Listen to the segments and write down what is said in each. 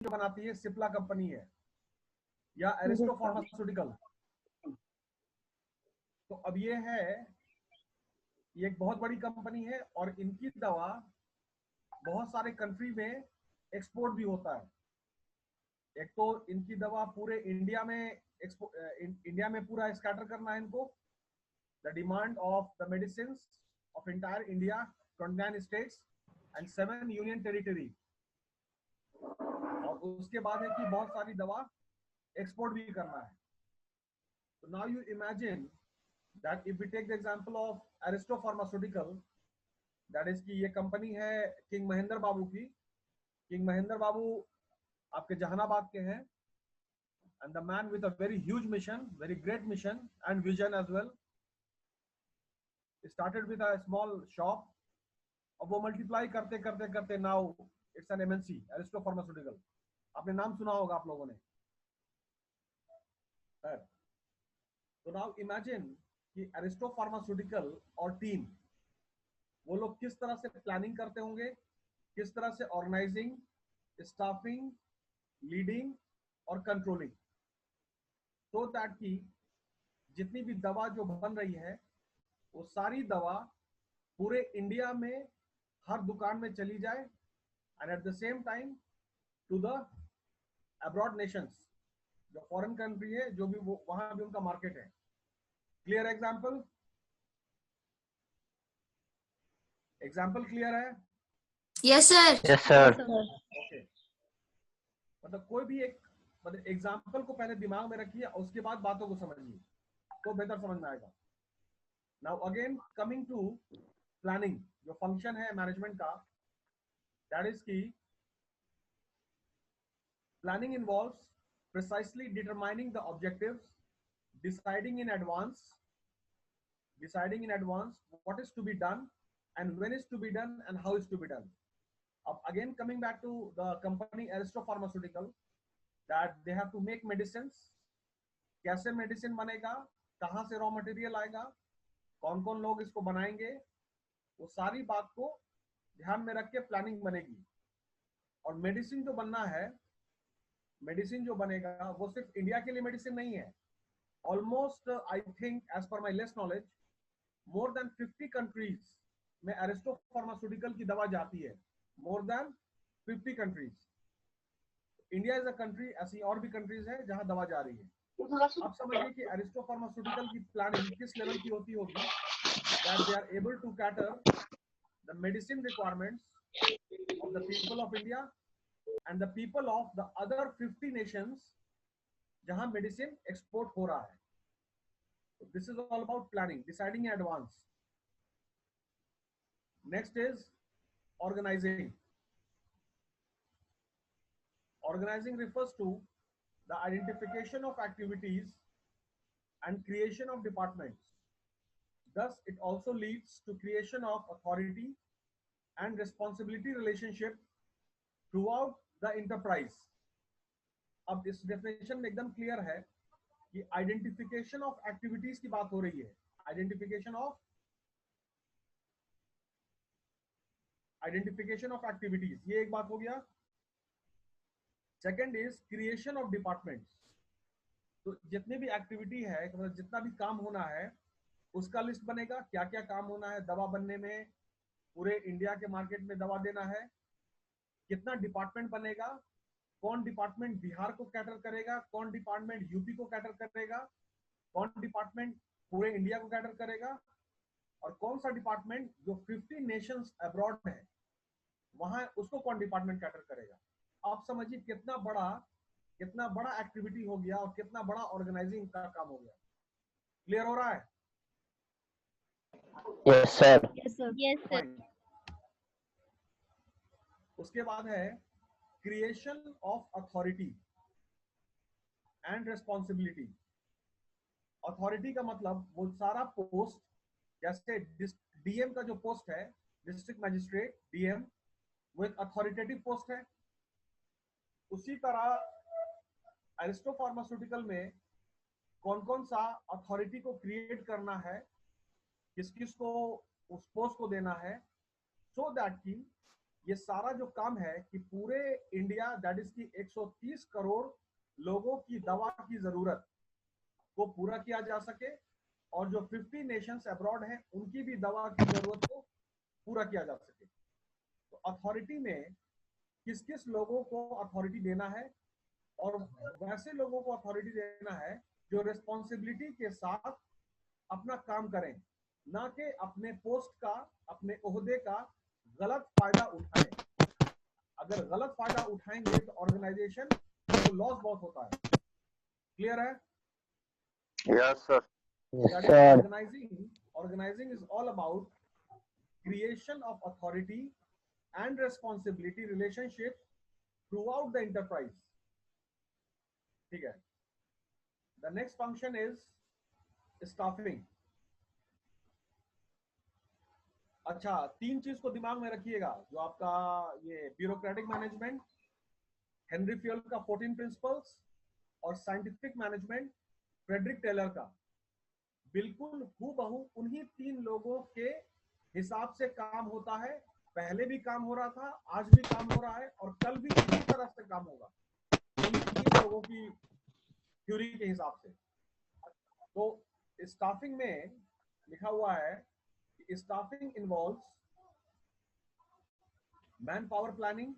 जो बनाती है सिप्ला कंपनी है या एरिस्टो फार्मास्यूटिकल। तो अब ये एक बहुत बड़ी कंपनी है और इनकी दवा बहुत सारे कंट्री में एक्सपोर्ट भी होता है। एक तो इनकी दवा पूरे इंडिया में पूरा स्कैटर करना है इनको। The demand of the medicine of entire India, 29 states and 7 union territory. और उसके बाद है कि बहुत सारी दवा एक्सपोर्ट भी करना है। तो now you imagine that if we take the example of Aristo Pharmaceutical, that is कि ये कंपनी है किंग महेंद्र बाबू की। किंग महेंद्र बाबू आपके जहानाबाद के हैं, and the man with a very huge mission, very great mission and vision as well. Started with a small shop, अब वो multiply करते करते करते now it's an MNC, Aristo Pharmaceutical। आपने नाम सुना होगा आप लोगों ने। तो now imagine कि एरिस्टो फार्मास्यूटिकल और टीम वो लोग किस तरह से प्लानिंग करते होंगे, किस तरह से ऑर्गेनाइजिंग, स्टाफिंग, लीडिंग और कंट्रोलिंग, सो दैट कि जितनी भी दवा जो बन रही है वो सारी दवा पूरे इंडिया में हर दुकान में चली जाए and at the same time to the abroad nations, जो फॉरेन कंट्री है, जो भी वो वहां भी उनका मार्केट है। Clear example? एग्जाम्पल क्लियर है? Yes sir. Yes sir. Okay, मतलब कोई भी एक मतलब एग्जाम्पल को पहले दिमाग में रखिए और उसके बाद बातों को समझिए तो बेहतर समझ में आएगा। Now again coming to planning, जो फंक्शन है मैनेजमेंट का, दैट इज की planning involves precisely determining the objectives, deciding in advance what is to be done and when is to be done and how is to be done. Again coming back to the company Aristo Pharmaceutical, that they have to make medicines। कैसे medicine बनेगा, कहाँ से raw material आएगा, कौन कौन लोग इसको बनाएंगे, वो सारी बात को ध्यान में रख के प्लानिंग बनेगी। और मेडिसिन जो बनना है, मेडिसिन जो बनेगा वो सिर्फ इंडिया के लिए मेडिसिन नहीं है। Almost I think as per my less knowledge more than 50 countries में एरिस्टो फार्मास्यूटिकल की दवा जाती है। More than 50 countries. India is a country, ऐसी और भी कंट्रीज है जहां दवा जा रही है। आप समझिए कि एरिस्टो फार्मास्यूटिकल की प्लानिंग किस लेवल की होती होगी, that they are able to cater the medicine requirements of the people of India and the people of the other 50 nations जहां मेडिसिन एक्सपोर्ट हो रहा है। This is all about planning, deciding in advance. Next is organizing. Organizing refers to the identification of activities and creation of departments. Thus, it also leads to creation of authority and responsibility relationship throughout the enterprise. अब इस definition में एकदम clear है कि identification of activities की बात हो रही है। आइडेंटिफिकेशन ऑफ एक्टिविटीज, ये एक बात हो गया। Second is creation of departments. तो जितनी भी एक्टिविटी है, मतलब जितना भी काम होना है उसका लिस्ट बनेगा, क्या क्या काम होना है दवा बनने में, पूरे इंडिया के मार्केट में दवा देना है, कितना डिपार्टमेंट बनेगा, कौन डिपार्टमेंट बिहार को कैटर करेगा, कौन डिपार्टमेंट यूपी को कैटर करेगा, कौन डिपार्टमेंट पूरे इंडिया को कैटर करेगा, और कौन सा डिपार्टमेंट जो 50 नेशंस अब्रॉड है वहां उसको कौन डिपार्टमेंट कैटर करेगा। आप समझिए कितना बड़ा एक्टिविटी हो गया और कितना बड़ा ऑर्गेनाइजिंग का काम हो गया। क्लियर हो रहा है? Yes sir. Yes sir. उसके बाद है creation of authority and responsibility. Authority का मतलब वो सारा पोस्ट, जैसे डीएम का जो पोस्ट है, डिस्ट्रिक्ट मजिस्ट्रेट डीएम, वो एक अथॉरिटेटिव पोस्ट है। उसी तरह एरिस्टो फार्मास्यूटिकल में कौन कौन सा अथॉरिटी को क्रिएट करना है, किस किस को उस पोस्ट को देना है, सो दैट की 50 ये सारा जो काम है कि पूरे इंडिया दैट इज की 130 करोड़ लोगों की दवा की जरूरत को पूरा किया जा सके और जो 50 नेशंस अब्रॉड हैं उनकी भी दवा की जरूरत को पूरा किया जा सके। तो अथॉरिटी में किस किस लोगों को अथॉरिटी देना है, और वैसे लोगों को अथॉरिटी देना है जो रिस्पॉन्सिबिलिटी के साथ अपना काम करें, ना कि अपने पोस्ट का, अपने ओहदे का गलत फायदा उठाएं। अगर गलत फायदा उठाएंगे तो ऑर्गेनाइजेशन को लॉस बहुत होता है। क्लियर है? Yes, sir. Yes, sir. Organizing is all about creation of authority and responsibility relationship throughout the enterprise. ठीक है? The next function is staffing. अच्छा, 3 चीज को दिमाग में रखिएगा, जो आपका ये ब्यूरोक्रेटिक मैनेजमेंट, हेनरी फ्यूल का 14 प्रिंसिपल्स और साइंटिफिक मैनेजमेंट फ्रेडरिक टेलर का, बिल्कुल हूबहू उन्हीं 3 लोगों के हिसाब से काम होता है। पहले भी काम हो रहा था, आज भी काम हो रहा है और कल भी इसी तरह से काम होगा, उन्हीं 3 लोगों की थ्योरी के हिसाब से। तो स्टाफिंग में लिखा हुआ है कि staffing involves man power planning,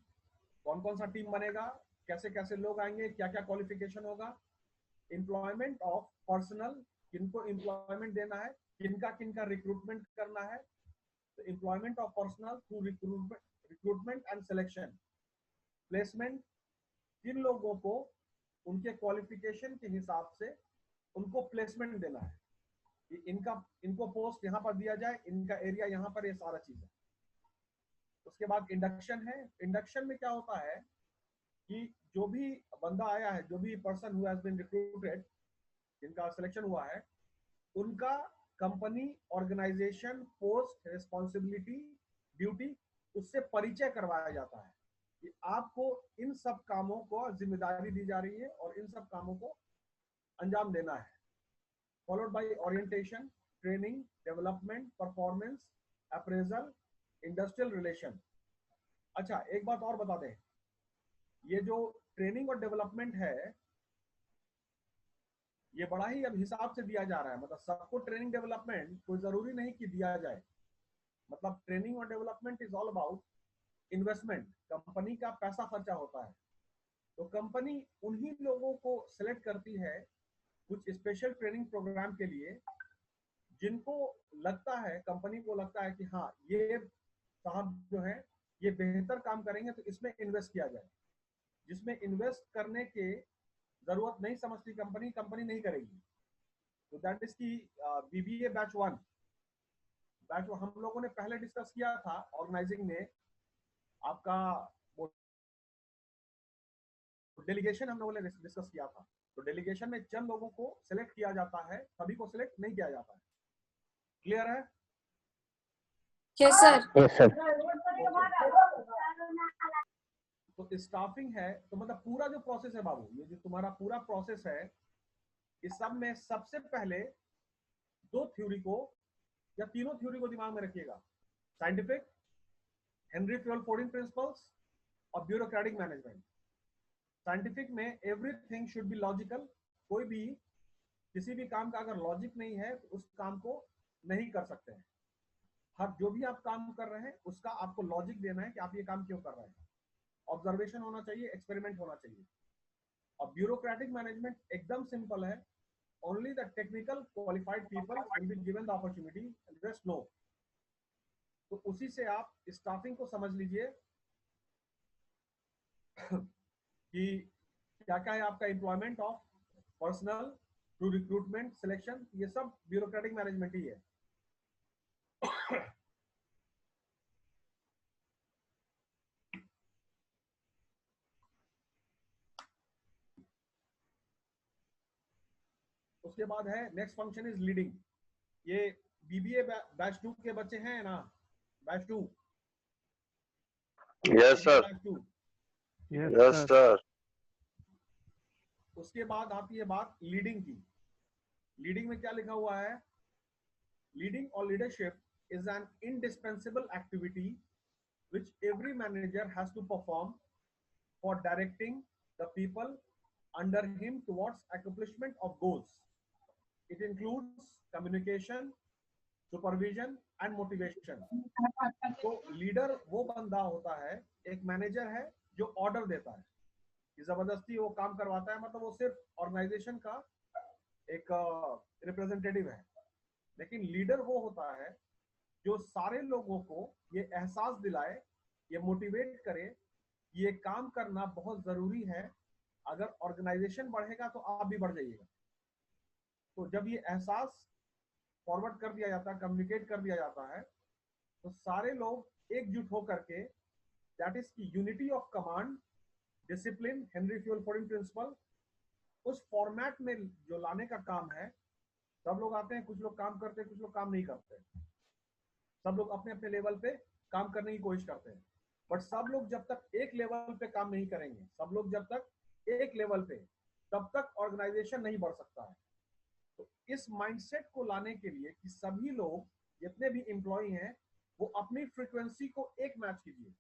कौन कौन सा टीम बनेगा, कैसे कैसे लोग आएंगे, क्या क्या क्वालिफिकेशन होगा, एम्प्लॉयमेंट ऑफ पर्सनल, किनको एम्प्लॉयमेंट देना है, किनका किनका रिक्रूटमेंट करना है, तो employment of personal through recruitment and selection, placement, किन लोगों को उनके क्वालिफिकेशन के हिसाब से उनको प्लेसमेंट देना है, इनको पोस्ट यहाँ पर दिया जाए, इनका एरिया यहाँ पर, ये सारा चीज है। उसके बाद इंडक्शन है। इंडक्शन में क्या होता है कि जो भी बंदा आया है, जो भी person who has been recruited, जिनका सिलेक्शन हुआ है, उनका company, organisation, post, responsibility, duty, उससे परिचय करवाया जाता है कि आपको इन सब कामों को जिम्मेदारी दी जा रही है और इन सब कामों को अंजाम देना है। Followed by orientation, training, development, performance, appraisal, industrial relation. अच्छा, एक बात और बता दें, ये जो ट्रेनिंग और डेवलपमेंट है, ये बड़ा ही अब हिसाब से दिया जा रहा है। मतलब सबको ट्रेनिंग डेवलपमेंट कोई जरूरी नहीं कि दिया जाए। मतलब ट्रेनिंग और development is all about investment, company का पैसा खर्चा होता है। तो कंपनी उन्हीं लोगों को सिलेक्ट करती है कुछ स्पेशल ट्रेनिंग प्रोग्राम के लिए, जिनको लगता है, कंपनी को लगता है कि हाँ, ये साहब जो है ये बेहतर काम करेंगे, तो इसमें इन्वेस्ट किया जाए। जिसमें इन्वेस्ट करने के जरूरत नहीं समझती कंपनी नहीं करेगी। तो दैट इज की बीबीए बैच 1 हम लोगों ने पहले डिस्कस किया था ऑर्गेनाइजिंग में। आपका डेलीगेशन हम लोगों ने डिस्कस किया था। तो डेलीगेशन में चंद लोगों को सिलेक्ट किया जाता है, सभी को सिलेक्ट नहीं किया जाता है। क्लियर है? Yes, sir. Yes, sir. तो स्टाफिंग है, तो मतलब पूरा जो प्रोसेस है बाबू, ये जो तुम्हारा पूरा प्रोसेस है, इस सब में सबसे पहले 2 थ्योरी को या तीनों थ्योरी को दिमाग में रखिएगा। साइंटिफिक, हेनरी फ्यूल 14 प्रिंसिपल्स और ब्यूरोक्रेटिक मैनेजमेंट। साइंटिफिक में एवरीथिंग शुड बी लॉजिकल। कोई भी किसी भी काम का अगर लॉजिक नहीं है तो उस काम को नहीं कर सकते हैं। हर जो भी आप काम कर रहे हैं उसका आपको लॉजिक देना है कि आप ये काम क्यों कर रहे हैं। ऑब्जर्वेशन होना चाहिए, एक्सपेरिमेंट होना चाहिए। और ब्यूरोक्रेटिक मैनेजमेंट एकदम सिंपल है, only the technical qualified people will be given the opportunity, just know. तो उसी से आप स्टाफिंग को समझ लीजिए कि क्या क्या है आपका employment of personal through recruitment, selection, ये सब ब्यूरोक्रेटिक मैनेजमेंट ही है। उसके बाद है नेक्स्ट फंक्शन इज लीडिंग। ये बीबीए बैच 2 के बच्चे हैं ना? Batch 2। Yes, sir. Batch 2। Yes, sir. उसके बाद आती है बात लीडिंग की। लीडिंग में क्या लिखा हुआ है? लीडिंग और leadership is an indispensable activity which every manager has to perform for directing the people under him towards accomplishment of goals. It includes communication, supervision and motivation. तो लीडर वो बंदा होता है, एक मैनेजर है जो ऑर्डर देता है कि जबरदस्ती वो काम करवाता है, मतलब वो सिर्फ ऑर्गेनाइजेशन का एक रिप्रेजेंटेटिव है। लेकिन लीडर वो होता है जो सारे लोगों को ये एहसास दिलाए, ये मोटिवेट करे, ये काम करना बहुत जरूरी है, अगर ऑर्गेनाइजेशन बढ़ेगा तो आप भी बढ़ जाइएगा। तो जब ये एहसास फॉरवर्ड कर दिया जाता है, कम्युनिकेट कर दिया जाता है, तो सारे लोग एकजुट होकर के, दैट इज की unity of command, discipline, Henri Fayol fourteen principle, उस फॉर्मेट में जो लाने का काम है। सब लोग आते हैं, कुछ लोग काम करते हैं, कुछ लोग काम नहीं करते, सब लोग अपने अपने लेवल पे काम करने की कोशिश करते हैं, बट सब लोग जब तक एक लेवल पे काम नहीं करेंगे, सब लोग जब तक एक लेवल पे, तब तक ऑर्गेनाइजेशन नहीं बढ़ सकता है। तो इस माइंडसेट को लाने के लिए कि सभी लोग जितने भी एम्प्लॉय हैं वो अपनी फ्रीक्वेंसी को एक मैच कीजिए,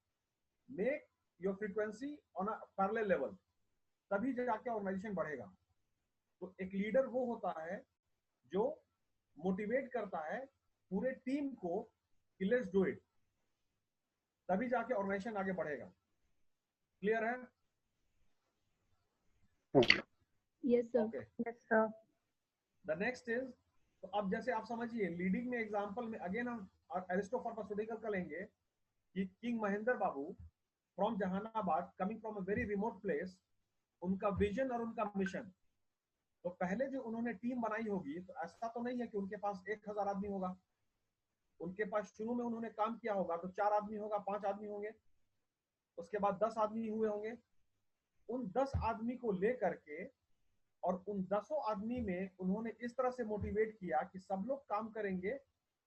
make your frequency on a parallel level, तभी जाके ऑर्गेनाइजेशन बढ़ेगा। तो एक लीडर वो होता है जो मोटिवेट करता है पूरे टीम को कि लेट्स डू इट, तभी जाके ऑर्गेनाइजेशन आगे बढ़ेगा। क्लियर है? Yes, sir. Okay, Yes, sir. The next is, तो अब जैसे आप समझिए लीडिंग में एग्जांपल में अगेन हम एरिस्टो फार्मास्यूटिकल का लेंगे कि king Mahendra Babu from Jehanabad, coming from a very remote place, उनका विजन और उनका मिशन, तो पहले जो उन्होंने टीम बनाई होगी, तो ऐसा तो नहीं है कि उनके पास 1000 आदमी होगा। उनके पास शुरू में उन्होंने काम किया होगा तो 4 आदमी होगा, 5 आदमी होंगे, उसके बाद 10 आदमी हुए होंगे। उन 10 आदमी को लेकर के और उन 10 आदमी में उन्होंने इस तरह से मोटिवेट किया कि सब लोग काम करेंगे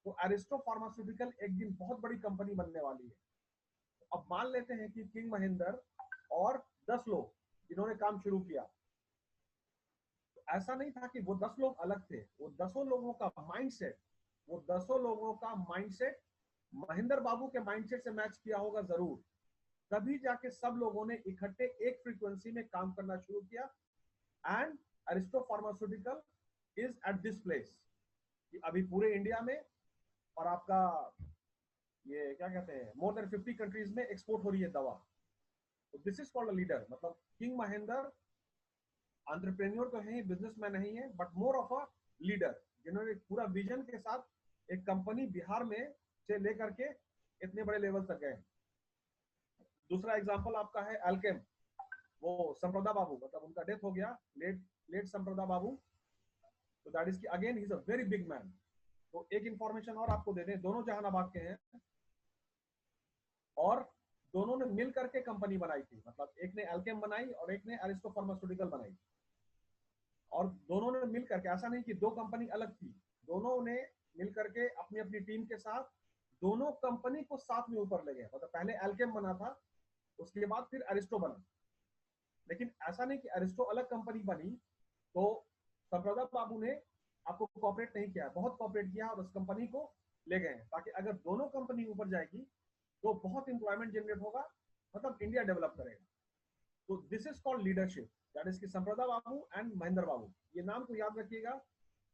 तो अरिस्टो फार्मास्यूटिकल एक दिन बहुत बड़ी कंपनी बनने वाली है। अब मान लेते हैं कि किंग महेंद्र और 10 लोग जिन्होंने काम शुरू किया, तो ऐसा नहीं था कि वो 10 लोग अलग थे, वो 10 लोगों का माइंडसेट, वो 10 लोगों का माइंडसेट महेंद्र बाबू के माइंडसेट से मैच किया होगा जरूर, तभी जाके सब लोगों ने इकट्ठे एक फ्रीक्वेंसी में काम करना शुरू किया। And Aristo pharmaceutical is at this place कि अभी पूरे इंडिया में और आपका ये क्या कहते हैं, मोर देन 50 कंट्रीज में एक्सपोर्ट हो रही है दवा। तो this is called a leader. मतलब किंग महेंद्र एंटरप्रेन्योर तो है, बिजनेसमैन नहीं है, but more of a leader, जिन्होंने पूरा विजन के साथ एक कंपनी बिहार में से लेकर के इतने बड़े लेवल तक गए। दूसरा एग्जांपल आपका है एल्केम, वो संप्रदा बाबू, मतलब उनका डेथ हो गया, लेट संप्रदा बाबू, तो that is again he is a very big man. तो एक इंफॉर्मेशन और आपको दे दें, दोनों जहानाबाद के हैं और दोनों ने मिल करके कंपनी बनाई थी, मतलब एक ने एल्केम बनाई और एक ने अरिस्टो फार्मास्यूटिकल बनाई, और दोनों ने मिल करके, ऐसा नहीं कि दो कंपनी अलग थी, दोनों ने मिल करके अपनी अपनी टीम के साथ दोनों कंपनी को साथ में ऊपर ले गए। मतलब पहले एल्केम बना था, उसके बाद फिर अरिस्टो बना, लेकिन ऐसा नहीं कि अरिस्टो अलग कंपनी बनी तो संप्रदा बाबू ने आपको कोऑपरेट नहीं किया, बहुत कोऑपरेट किया और उस कंपनी को ले गए, ताकि अगर दोनों कंपनी ऊपर जाएगी तो बहुत एम्प्लॉयमेंट जनरेट होगा, मतलब इंडिया डेवलप करेगा। तो this is called leadership, that is की संप्रदा बाबू एंड महेंद्र बाबू, ये नाम को याद रखिएगा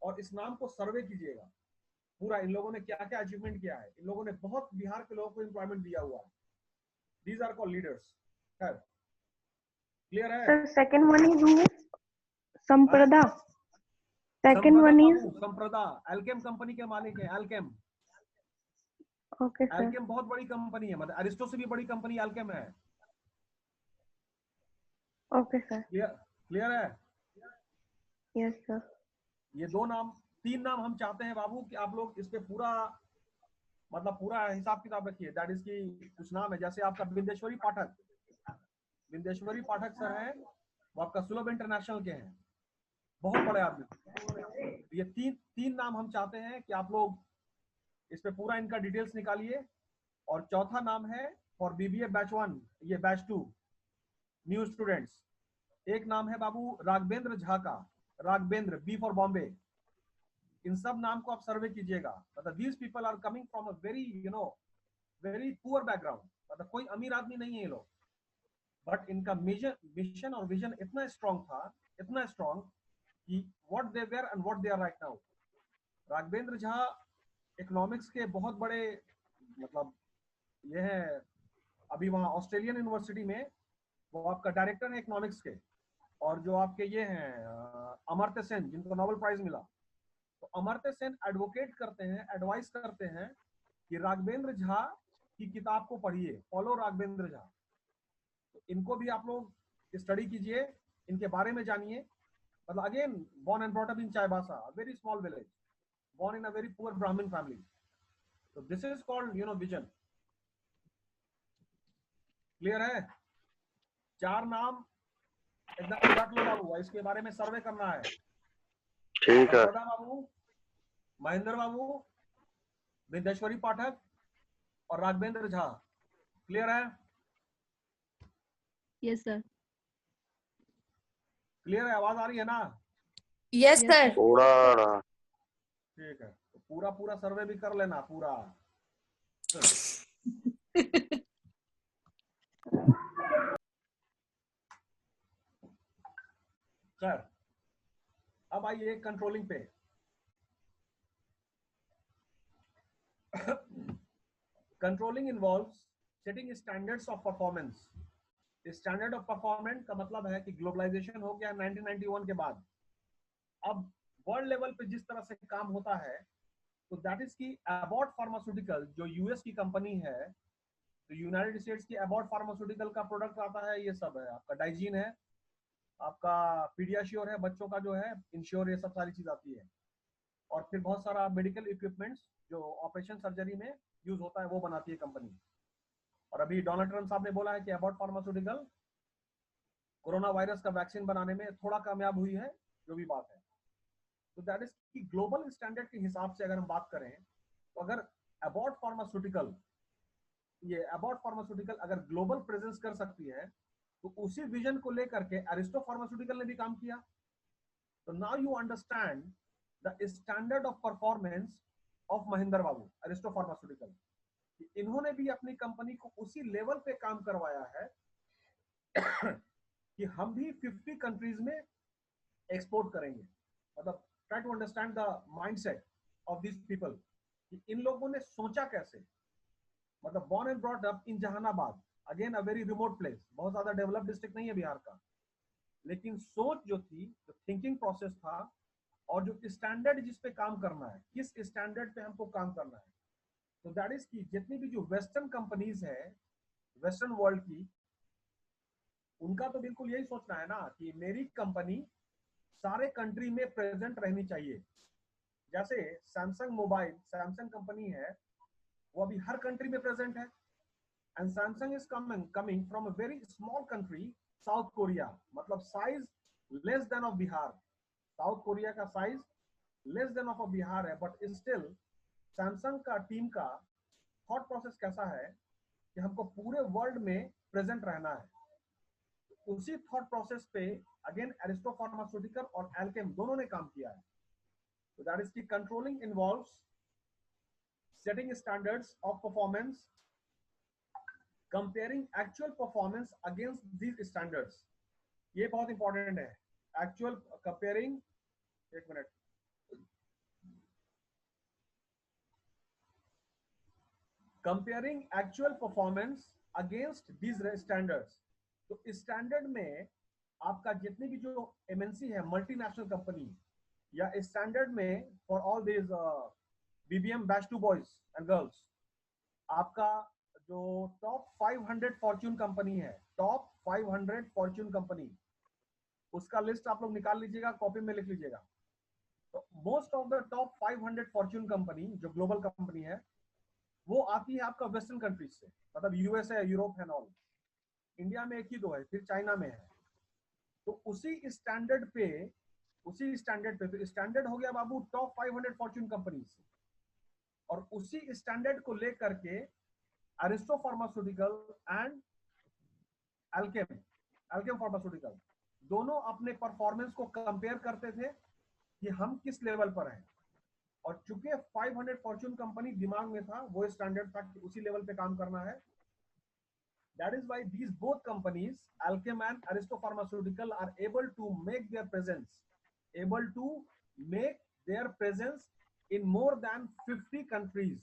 और इस नाम को सर्वे कीजिएगा पूरा, इन लोगों ने क्या क्या अचीवमेंट किया है, इन लोगों ने बहुत बिहार के लोगों को एम्प्लॉयमेंट दिया हुआ है। These are called leaders. Clear है? Sir, second one is who? Samprada. Second one is Samprada Alkem company के मालिक है, एल्केम। okay, sir. एल्केम बहुत बड़ी कंपनी है, मतलब अरिस्टो से भी बड़ी कंपनी एल्केम है। Okay, sir. क्लियर है? Yes, sir. ये दो नाम, 3 नाम हम चाहते हैं बाबू कि आप लोग इस पे पूरा, मतलब पूरा हिसाब किताब रखिए। दैट इज की कुछ नाम है, जैसे आपका बिंदेश्वरी पाठक, बिंदेश्वरी पाठक सर है, वो आपका सुलभ इंटरनेशनल के हैं, बहुत बड़े आदमी। ये तीन नाम हम चाहते हैं कि आप लोग इस पे पूरा इनका डिटेल्स निकालिए। और चौथा नाम है फॉर बीबीए बैच 1, ये बैच 2 न्यू स्टूडेंट्स, एक नाम है बाबू राघवेंद्र झा का, राघवेंद्र, बी फॉर बॉम्बे। इन सब नाम को आप सर्वे कीजिएगा, मतलब these people are coming from a very very poor background, मतलब कोई अमीर आदमी नहीं है ये लोग, बट इनका मिशन और विजन इतना स्ट्रांग था, इतना स्ट्रांग कि what they were and what they are right now. Raghavendra Jha economics के बहुत बड़े, मतलब ये है, अभी वहाँ ऑस्ट्रेलियन यूनिवर्सिटी में वो आपका डायरेक्टर है इकोनॉमिक्स के। और जो आपके ये हैं अमर्त्य सेन, जिनको नोबेल प्राइज मिला, तो अमर्त्य सेन एडवोकेट करते हैं, एडवाइस करते हैं कि राघवेंद्र झा की किताब को पढ़िए, फॉलो राघवेंद्र झा। तो इनको भी आप लोग स्टडी कीजिए, इनके बारे में जानिए। मतलब again born and brought up in Chaibasa, a very small village, born in a very poor Brahmin family. So this is called, vision. Clear है? 4 नाम एकदम रट लो बाबू, इसके बारे में सर्वे करना है। ठीक है। संप्रदा बाबू, महेंद्र बाबू, विद्येश्वरी पाठक और राघवेंद्र झा। क्लियर है? Yes, sir. क्लियर है? आवाज आ रही है ना? Yes Yes, sir. sir. थोड़ा रहा। ठीक है, तो पूरा सर्वे भी कर लेना पूरा। सर अब आइए कंट्रोलिंग पे। Controlling involves setting standards of performance. Standard of performance का मतलब है कि ग्लोबलाइजेशन हो गया 1991 के बाद, अब वर्ल्ड लेवल पे जिस तरह से काम होता है, तो दैट इज की एबॉट फार्मास्यूटिकल जो यूएस की कंपनी है, तो यूनाइटेड स्टेट्स की एबॉट फार्मास्यूटिकल का प्रोडक्ट आता है, ये सब है आपका डाइजीन है, आपका पीडियाश्योर है, बच्चों का जो है इंश्योर, ये सब सारी चीज आती है। और फिर बहुत सारा मेडिकल इक्विपमेंट्स जो ऑपरेशन सर्जरी में यूज होता है वो बनाती है कंपनी। और अभी डोनाल्ड ट्रम्प साहब ने बोला है कि एबॉट फार्मास्यूटिकल कोरोना वायरस का वैक्सीन बनाने में थोड़ा कामयाब हुई है, जो भी बात है। तो दैट इज की ग्लोबल स्टैंडर्ड के हिसाब से अगर हम बात करें, तो अगर एबॉट फार्मास्यूटिकल अगर ग्लोबल प्रेजेंस कर सकती है, तो उसी विजन को लेकर के अरिस्टो फार्मास्यूटिकल ने भी काम किया। तो now you understand the standard of performance of Mahendra Babu, Aristo pharmaceutical. इन्होंने भी अपनी कंपनी को उसी लेवल पे काम करवाया है कि हम भी 50 कंट्रीज में एक्सपोर्ट करेंगे। मतलब try to understand the mindset of this people, कि इन लोगों ने सोचा कैसे। मतलब born and brought up in Jehanabad, again a very remote place, बहुत ज्यादा डेवलप्ड डिस्ट्रिक्ट नहीं है बिहार का, लेकिन सोच जो थी, जो थिंकिंग प्रोसेस था, और जो स्टैंडर्ड जिस पे काम करना है, किस स्टैंडर्ड पे हमको काम करना है, तो दैट इज की जितनी भी जो वेस्टर्न कंपनीज है वेस्टर्न वर्ल्ड की, उनका तो बिल्कुल यही सोचना है ना कि मेरी कंपनी सारे कंट्री में प्रेजेंट रहनी चाहिए। जैसे सैमसंग मोबाइल, सैमसंग कंपनी है, वो अभी हर कंट्री में प्रेजेंट है। And Samsung is coming from a very small country, South Korea, मतलब size less than of Bihar. South Korea का size less than of Bihar है, बट स्टिल सैमसंग का टीम का थॉट प्रोसेस कैसा है कि हमको पूरे वर्ल्ड में प्रेजेंट रहना है। उसी थॉट प्रोसेस पे अगेन एरिस्टो फार्मास्यूटिकल और एल्केम दोनों ने काम किया है। तो दैट इज की controlling involves setting standards of performance, comparing actual performance against these standards। ये बहुत इंपॉर्टेंट है, एक्चुअल कंपेयरिंग। एक minute, comparing actual performance against these standards. तो स्टैंडर्ड में आपका जितनी भी जो एमएनसी है, मल्टीनेशनल कंपनी, या स्टैंडर्ड में for all this BBM batch 2 boys and girls, आपका जो टॉप 500 फॉर्च्यून कंपनी है, टॉप 500 फॉर्च्यून कंपनी, उसका लिस्ट आप लोग निकाल लीजिएगा, कॉपी में लिख लीजिएगा। तो most of the top 500 Fortune company जो ग्लोबल कंपनी है, वो आती है आपका वेस्टर्न कंट्रीज से, मतलब यूएस है, यूरोप है, ऑल। इंडिया में 1 ही 2 है, फिर चाइना में है। तो उसी स्टैंडर्ड पे तो स्टैंडर्ड हो गया बाबू टॉप 500 फॉर्च्यून कंपनीज, और उसी स्टैंडर्ड को लेकर के Aristo pharmaceutical and Alkem pharmaceutical दोनों अपने परफॉर्मेंस को कंपेयर करते थे कि हम किस लेवल पर हैं। और चूंकि 500 फॉर्च्यून कंपनी दिमाग में था, वो स्टैंडर्ड था कि उसी लेवल पे काम करना है, That is why these both companies, Alkem and Aristo Pharmaceutical, are able to make their presence in more than 50 countries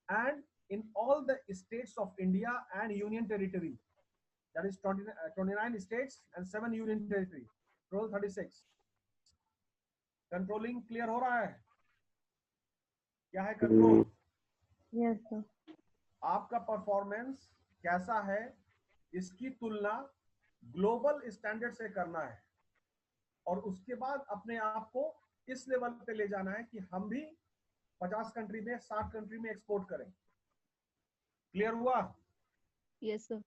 and in all the states of India and Union Territory. That is 29 states and 7 Union Territory. Total 36. Controlling clear हो रहा है? क्या है control? Yes, sir. आपका performance कैसा है इसकी तुलना ग्लोबल स्टैंडर्ड से करना है और उसके बाद अपने आप को इस लेवल पे ले जाना है कि हम भी 50 कंट्री में 60 कंट्री में एक्सपोर्ट करें। क्लियर हुआ? Yes, sir.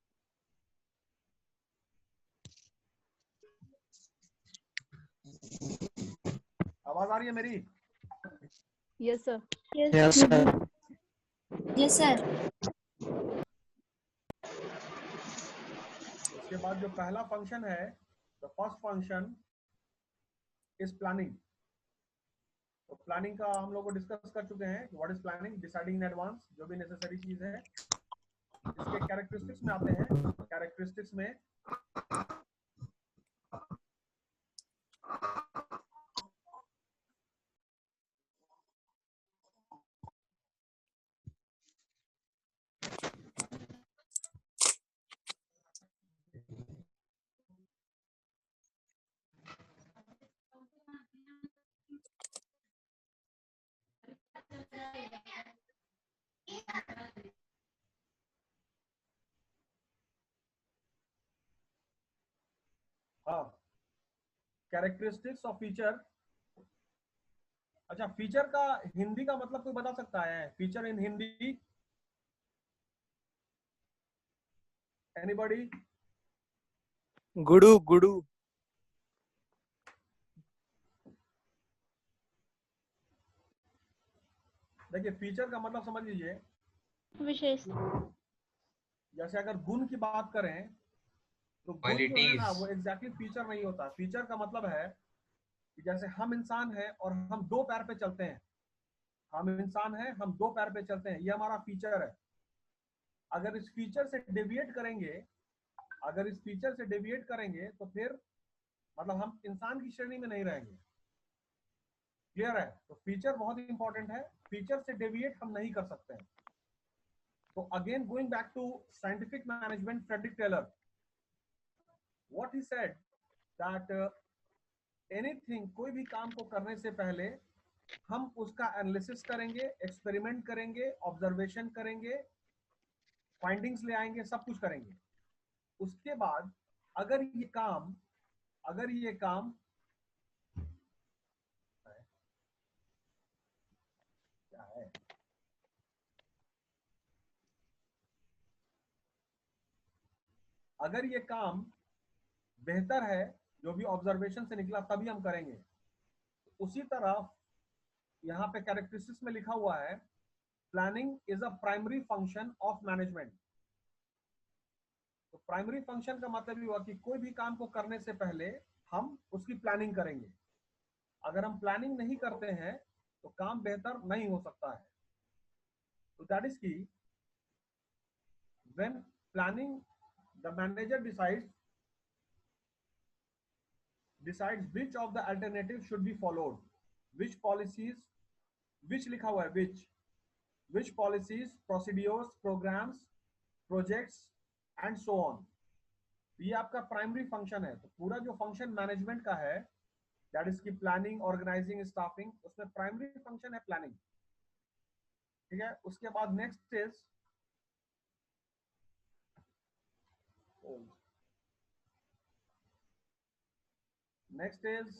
आवाज आ रही है मेरी? Yes, sir. Yes, sir. Yes, sir. उसके बाद जो पहला फंक्शन है, the first function is planning. तो प्लानिंग का हम लोग डिस्कस कर चुके हैं। What is planning? Deciding in advance जो भी नेसेसरी चीज है। इसके कैरेक्टरिस्टिक्स में आते हैं। कैरेक्टरिस्टिक्स में हाँ, कैरेक्टरिस्टिक्स ऑफ फीचर। अच्छा, फीचर का हिंदी का मतलब कोई बता सकता है? Feature in Hindi anybody? गुडू गुडू देखिए, फीचर का मतलब समझ लीजिए, विशेषता। जैसे अगर गुण की बात करें तो गुण जो है ना वो एग्जैक्टली फीचर नहीं होता। फीचर का मतलब है कि जैसे हम इंसान हैं और हम दो पैर पे चलते हैं। हम इंसान हैं, हम दो पैर पे चलते हैं, ये हमारा फीचर है। अगर इस फीचर से डेविएट करेंगे तो फिर मतलब हम इंसान की श्रेणी में नहीं रहेंगे। क्लियर है? तो फीचर बहुत ही इंपॉर्टेंट है। फीचर से डेविएट हम नहीं कर सकते हैं। तो again going back to scientific management, Frederick Taylor, what he said that anything, कोई भी काम को करने से पहले हम उसका एनालिसिस करेंगे, एक्सपेरिमेंट करेंगे, ऑब्जर्वेशन करेंगे, फाइंडिंग्स ले आएंगे, सब कुछ करेंगे। उसके बाद अगर ये काम क्या है, अगर ये काम बेहतर है, जो भी ऑब्जर्वेशन से निकला तभी हम करेंगे। उसी तरह यहाँ पे कैरेक्टरिस्टिक्स में लिखा हुआ है, planning is a primary function of management. तो प्राइमरी फंक्शन का मतलब ये हुआ कि कोई भी काम को करने से पहले हम उसकी प्लानिंग करेंगे। अगर हम प्लानिंग नहीं करते हैं तो काम बेहतर नहीं हो सकता है। तो दैट इज की when planning the manager decides which of the alternatives should be followed, which policies, which लिखा हुआ है which policies, procedures, programs, projects and so on। ये आपका प्राइमरी फंक्शन है। तो पूरा जो फंक्शन मैनेजमेंट का है, दैट इज की प्लानिंग, ऑर्गेनाइजिंग, स्टाफिंग, उसमें प्राइमरी फंक्शन है प्लानिंग। ठीक है? उसके बाद next is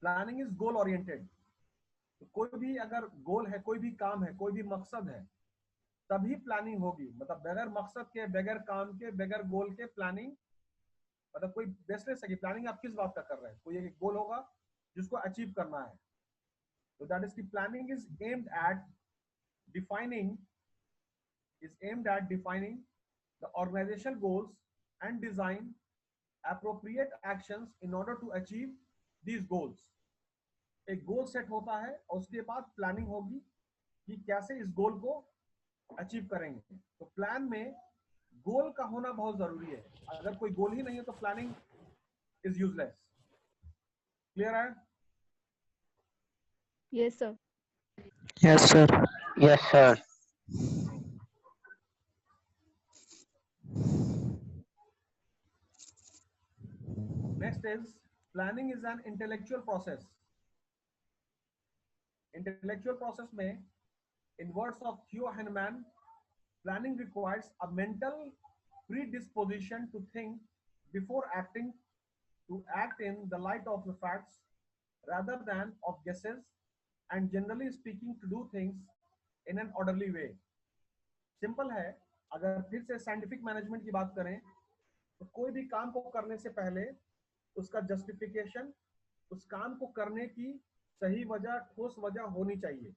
planning is goal oriented. तो कोई भी अगर गोल है, कोई भी काम है, कोई भी मकसद है, तभी प्लानिंग होगी। मतलब बगैर मकसद के, बगैर काम के, बगैर गोल के प्लानिंग मतलब कोई बेस नहीं सकी। प्लानिंग आप किस बात का कर रहे हैं? कोई एक गोल होगा जिसको अचीव करना है। तो दैट इज की planning is aimed at defining the organizational goals and design appropriate actions in order to achieve these goals। एक गोल सेट होता है और उसके बाद प्लानिंग होगी कि कैसे इस गोल को अचीव करेंगे। तो प्लान में गोल का होना बहुत जरूरी है। अगर कोई गोल ही नहीं है तो प्लानिंग इज यूजलेस। क्लियर है? Yes, sir. Yes, sir. Yes, sir. Next is planning is an intellectual process. Intellectual process में, in words of Theo Heinemann, planning requires a mental predisposition to think before acting, to act in the light of the facts rather than of guesses, and generally speaking to do things in an orderly way. Simple है। अगर फिर से scientific management की बात करें तो कोई भी काम को करने से पहले उसका जस्टिफिकेशन, उस काम को करने की सही वजह, ठोस वजह होनी चाहिए।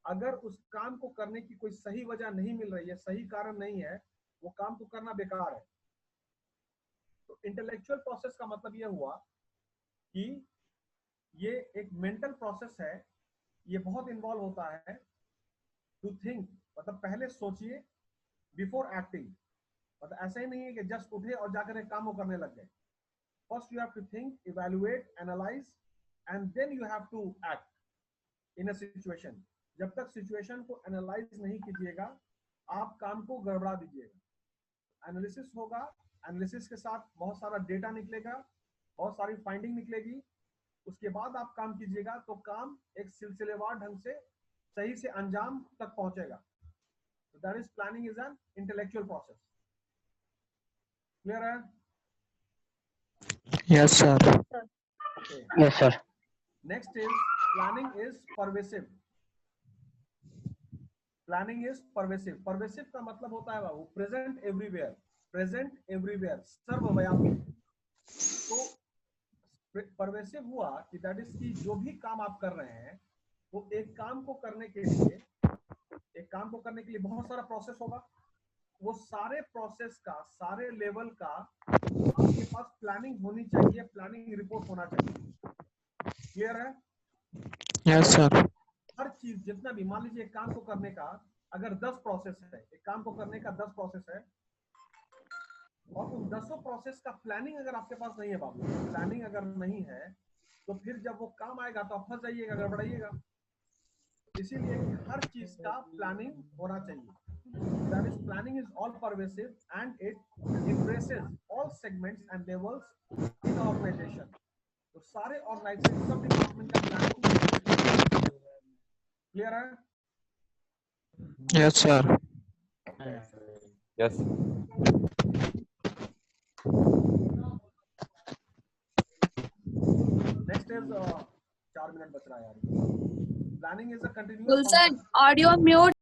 अगर उस काम को करने की कोई सही वजह नहीं मिल रही है, सही कारण नहीं है, वो काम को करना बेकार है। तो इंटेलेक्चुअल प्रोसेस का मतलब यह हुआ कि ये एक मेंटल प्रोसेस है, ये बहुत इन्वॉल्व होता है। टू थिंक मतलब पहले सोचिए, बिफोर एक्टिंग मतलब ऐसा ही नहीं है कि जस्ट उठे और जाकर एक काम को करने लग गए। First you have to think, evaluate, analyse and then you have to act in a situation. जब तक सिचुएशन को एनालाइज नहीं कीजिएगा आप काम को गड़बड़ा दीजिएगा। एनालिसिस होगा, एनालिसिस के साथ बहुत सारा डेटा निकलेगा, बहुत सारी फाइंडिंग निकलेगी, उसके बाद आप काम कीजिएगा तो काम एक सिलसिलेवार ढंग से सही से अंजाम तक पहुंचेगा। So that is planning is an intellectual process. Clear है? Yes, sir. Okay. Yes, sir. Next is planning is pervasive. Planning is pervasive. Pervasive का मतलब होता है बाबू present everywhere. Present everywhere. सर्वव्यापी। तो pervasive हुआ कि that is कि जो भी काम आप कर रहे हैं वो एक काम को करने के लिए बहुत सारा प्रोसेस होगा। वो सारे प्रोसेस का, सारे लेवल का आपके पास प्लानिंग होनी चाहिए, प्लानिंग रिपोर्ट होना चाहिए। क्लियर है? Yes, sir. हर चीज जितना भी, मान लीजिए एक काम को करने का अगर 10 प्रोसेस है, एक काम को करने का 10 प्रोसेस है और उन 10 प्रोसेस का प्लानिंग अगर आपके पास नहीं है बाबू, प्लानिंग अगर नहीं है तो फिर जब वो काम आएगा तो आप फंस जाइएगा, गड़बड़ाइएगा। इसीलिए हर चीज का प्लानिंग होना चाहिए। That is, planning is all pervasive and it embraces all segments and levels in organization. तो सारे ऑर्गेनाइजेशन, सब डिपार्टमेंट का प्लानिंग क्लियर है? Yes, sir. Yes. Next is 4 minute बच रहा है यार। Planning is a continuous Gulshan, audio mute.